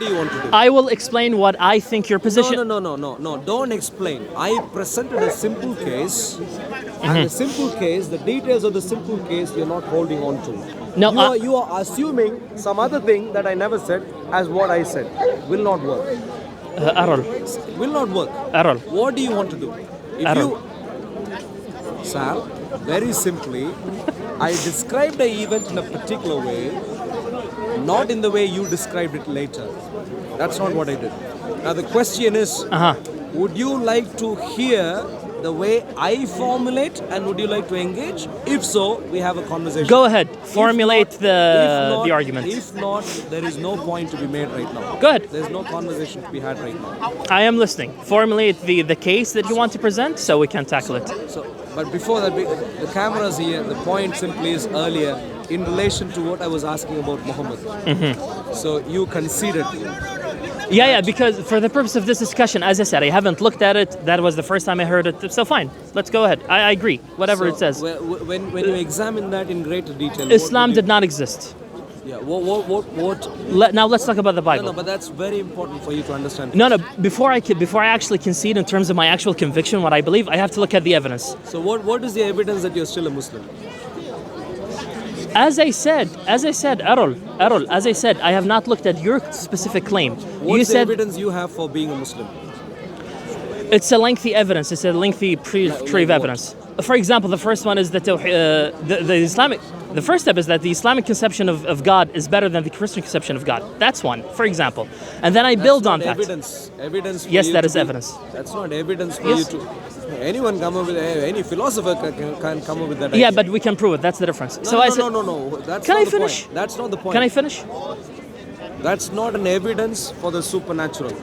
do you want to do? I will explain what I think your position. No. Don't explain. I presented a simple case, and the simple case, the details of the simple case, you're not holding on to. No, you are assuming some other thing that I never said as what I said. Will not work. Errol. Will not work. Errol. What do you want to do? If Errol. Sal, very simply, I described the event in a particular way, not in the way you described it later. That's not what I did. Now the question is, would you like to hear the way I formulate, and would you like to engage? If so, we have a conversation. Go ahead, formulate the argument. If not, there is no point to be made right now. Go ahead. There's no conversation to be had right now. I am listening. Formulate the case that you want to present so we can tackle it. But before that, the camera's here. The point simply is earlier in relation to what I was asking about Muhammad. So you conceded. Yeah, because for the purpose of this discussion, as I said, I haven't looked at it. That was the first time I heard it. So fine, let's go ahead. I agree, whatever it says. When you examine that in greater detail, Islam did not exist. Yeah. What? Now let's talk about the Bible. No, but that's very important for you to understand. No. Before I actually concede in terms of my actual conviction, what I believe, I have to look at the evidence. So what is the evidence that you're still a Muslim? As I said, Errol, as I said, I have not looked at your specific claim. What's the evidence you have for being a Muslim? It's a lengthy evidence. It's a lengthy tree of evidence. For example, the first one is that the Islamic. The first step is that the Islamic conception of God is better than the Christian conception of God. That's one, for example. And then I build on that. Evidence. Yes, that is evidence. That's not evidence for you to. Anyone come up with any philosopher can come up with that. Yeah, but we can prove it. That's the difference. No. That's can not I the finish? Point. That's not the point. Can I finish? That's not an evidence for the supernatural.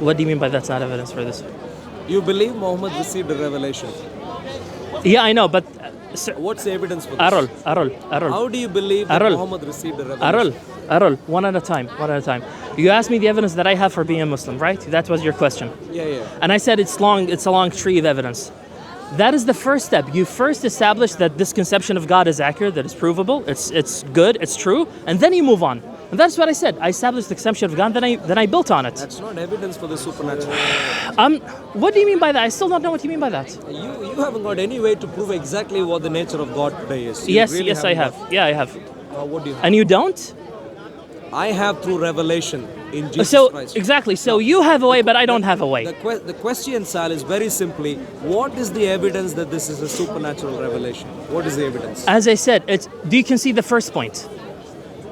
What do you mean by that's not evidence for this? You believe Muhammad received a revelation. Yeah, I know, but what's the evidence for this? Errol. How do you believe that Muhammad received a revelation? Errol, one at a time. You asked me the evidence that I have for being a Muslim, right? That was your question. Yeah. And I said it's a long tree of evidence. That is the first step. You first establish that this conception of God is accurate, that it's provable, it's good, it's true, and then you move on. And that's what I said. I established the conception of God, then I built on it. That's not evidence for the supernatural. What do you mean by that? I still don't know what you mean by that. You haven't got any way to prove exactly what the nature of God today is. Yes, I have. Yeah, I have. What do you have? And you don't? I have through revelation in Jesus Christ. Exactly. So you have a way, but I don't have a way. The question, Sal, is very simply, what is the evidence that this is a supernatural revelation? What is the evidence? As I said, do you concede the first point?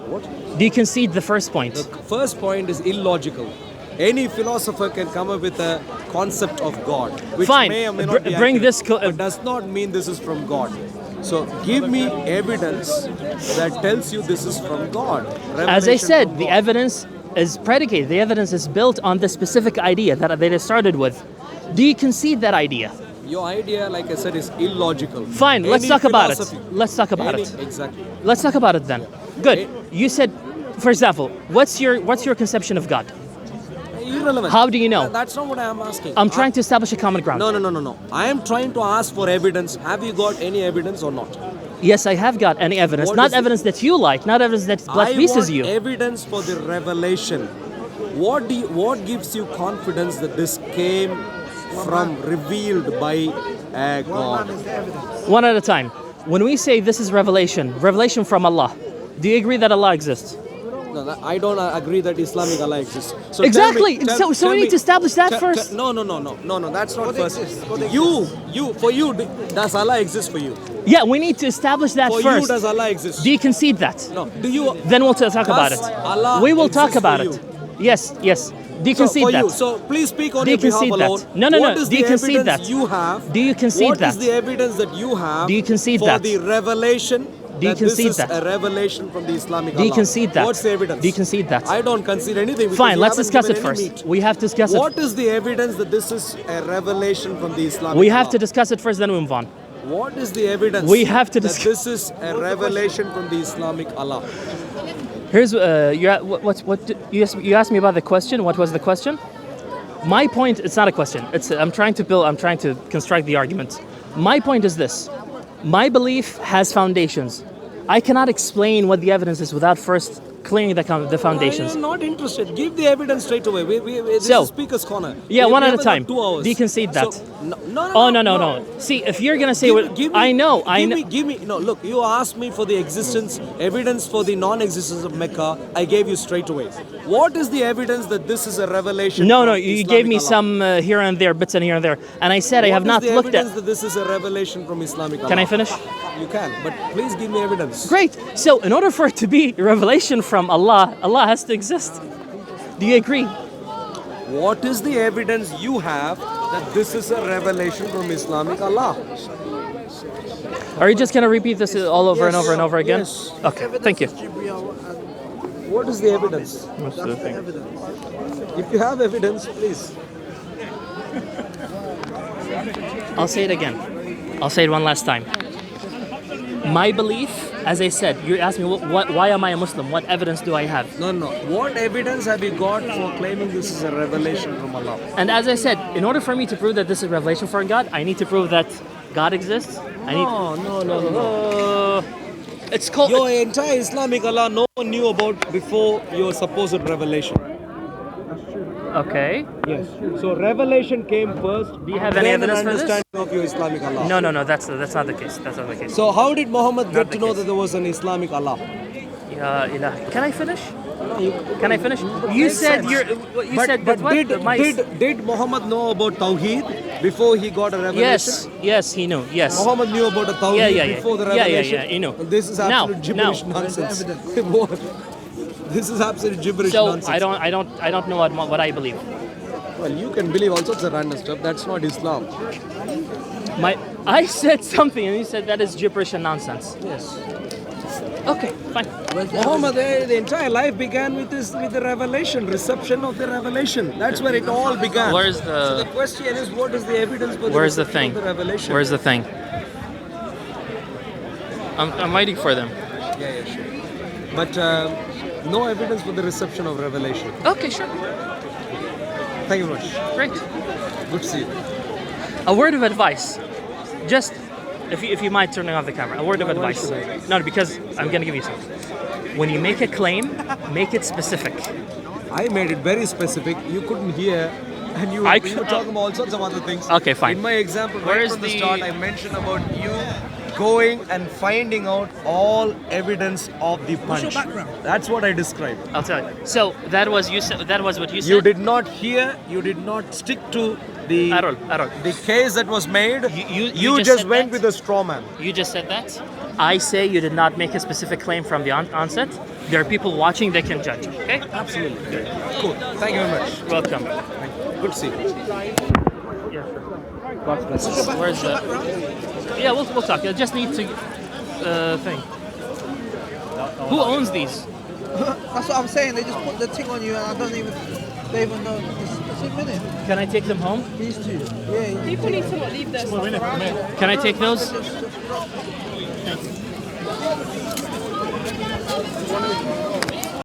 What? Do you concede the first point? The first point is illogical. Any philosopher can come up with a concept of God, which may or may not be accurate, but does not mean this is from God. So give me evidence that tells you this is from God. As I said, the evidence is predicated. The evidence is built on the specific idea that they started with. Do you concede that idea? Your idea, like I said, is illogical. Fine, let's talk about it. Exactly. Let's talk about it then. Good. You said, for example, what's your conception of God? Irrelevant. How do you know? That's not what I am asking. I'm trying to establish a common ground. No. I am trying to ask for evidence. Have you got any evidence or not? Yes, I have got any evidence. Not evidence that you like, not evidence that pleases you. I want evidence for the revelation. What gives you confidence that this came from revealed by God? One at a time. When we say this is revelation from Allah, do you agree that Allah exists? No, I don't agree that Islamic Allah exists. So exactly. So we need to establish that first. No. That's not first. For you, does Allah exist for you? Yeah, we need to establish that first. For you, does Allah exist? Do you concede that? No. Do you? Then we'll talk about it. Allah we will talk about it. Yes. Do you concede that? So please speak on your behalf alone. No. What Do you concede that? You have? Do you concede that? What is the evidence that you have? Do you concede for that? the revelation? Do you concede that? This is a revelation from the Islamic Allah. Do you concede that? What's the evidence? Do you concede that? I don't concede anything. Fine, let's discuss it first. We have to discuss it. What is the evidence that this is a revelation from the Islamic We have Allah? to discuss it first, then we move on. What is the evidence we have to that this is a revelation from the Islamic Allah? Here's you asked me about the question. What was the question? My point, it's not a question. I'm trying to construct the argument. My point is this. My belief has foundations. I cannot explain what the evidence is without first clearing the foundations. I'm not interested. Give the evidence straight away. This So- is Speaker's Corner. Yeah, We one at a have another time. 2 hours. Do you concede that? So, no. Oh no. See, if you're gonna say what I know, Give me. No, look. You asked me for the evidence for the non-existence of Mecca. I gave you straight away. What is the evidence that this is a revelation? No, from you Islamic gave me Allah? some here and there, bits and here and there, and I said I have not What is the looked evidence at. that this is a revelation from Islamic Allah? Can I finish? You can, but please give me evidence. Great. So, in order for it to be a revelation from Allah, Allah has to exist. Do you agree? What is the evidence you have that this is a revelation from Islamic Allah? Are you just gonna repeat this all over and Yes. over and over again? Yes. Okay. Thank you. What is the evidence? If you have evidence, please. I'll say it again. I'll say it one last time. My belief, as I said, you asked me why am I a Muslim? What evidence do I have? No. What evidence have you got for claiming this is a revelation from Allah? And as I said, in order for me to prove that this is a revelation from God, I need to prove that God exists. No. It's called. Your entire Islamic Allah no one knew about before your supposed revelation. Okay. Yes. So revelation came first. Do you have any then an evidence for this? understanding of your Islamic Allah. No. That's not the case. That's not the case. So how did Muhammad get the to know case. that there was an Islamic Allah? Ya ilahi. Can I finish? No, Can I finish? You said sense. you said that what? Did Muhammad know about Tawheed before he got a revelation? Yes, he knew. Yes. Muhammad knew about the Tawheed Yeah. before the Yeah, revelation. he knew. This is absolute Now. gibberish nonsense. What? This is absolute gibberish So nonsense. I don't know what I believe. Well, you can believe all sorts of random stuff. That's not Islam. I said something and you said that is gibberish and nonsense. Yes. Okay, fine. Muhammad, the entire life began with the revelation, reception of the revelation. That's where it all began. Where's So the the question is, what is the evidence for Where's the reception thing? of the revelation? Where's the thing? I'm waiting for them. Yeah, sure. But no evidence for the reception of revelation. Okay, sure. Thank you very much. Great. Good to see you. A word of advice. Just if you mind turning off the camera. A word of Why advice. should I? No, because I'm gonna give you something. When you make a claim, make it specific. I made it very specific. You couldn't hear, and you were talking about all sorts of other things. Okay, fine. In my example, Where right is from the the- start, I mentioned about you going and finding out all evidence of the punch. That's what I described. I'll tell you. So that was you said. That was what you said. You did not hear. You did not stick to the At all. the case that was made. You just just said went that? with a straw man. You just said that. I say you did not make a specific claim from the onset. There are people watching that can judge. Okay. Absolutely. Cool. Thank you very much. Welcome. Good to see you. Yeah, sure. God's bless. Where's the? Yeah, we'll talk. I just need to thing. Who owns these? That's what I'm saying. They just put the thing on you, and I don't even. They even know. It's a minute. Can I take them home? These two. Yeah. People need to not leave their stuff. Can I take those?